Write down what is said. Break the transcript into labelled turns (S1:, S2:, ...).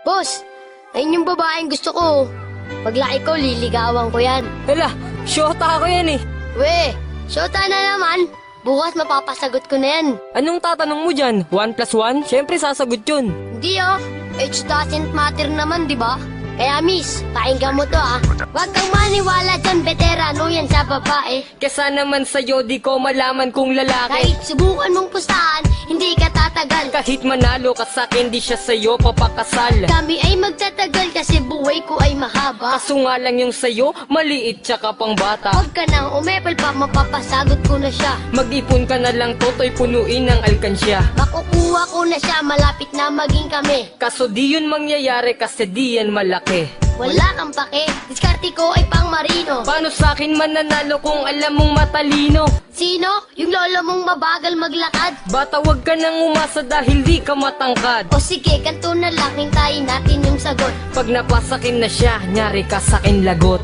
S1: Boss, ayun yung babaeng gusto ko. Paglaki ko, liligawan ko yan.
S2: Hala, syota ako yan eh.
S1: We, syota na naman. Bukas mapapasagot ko na yan.
S2: Anong tatanong mo dyan? 1 plus 1? Siyempre sasagot yun.
S1: Hindi oh, age doesn't matter naman, di ba? Kaya miss, pakinggan mo to ah. Huwag kang maniwala dyan, veterano yan sa babae.
S2: Kesa naman sa'yo, di ko malaman kung lalaki.
S1: Kahit subukan mong pustahan, hindi ka tatagal.
S2: Kahit manalo ka sa'kin, di siya sa'yo papakasal.
S1: Kami ay magtatagal kasi buhay ko ay mahaba.
S2: Kaso nga lang yung sa'yo, maliit tsaka pang bata.
S1: Huwag ka nang umepal pa, mapapasagot ko na siya.
S2: Mag-ipon ka na lang, toto'y punuin ng alkansya.
S1: Makukuha ko na siya, malapit na maging kami.
S2: Kaso di yun mangyayari kasi di yan malaki.
S1: Wala kang pake, diskarte ko ay pang marino.
S2: Paano sa'kin mananalo kung alam mong matalino?
S1: Sino? Yung lolo mong mabagal maglakad?
S2: Bata, wag ka nang umasa dahil di ka matangkad.
S1: O sige, kanto na lang, hintayin natin yung sagot.
S2: Pag napasakin na siya, nyari ka sa'kin lagot.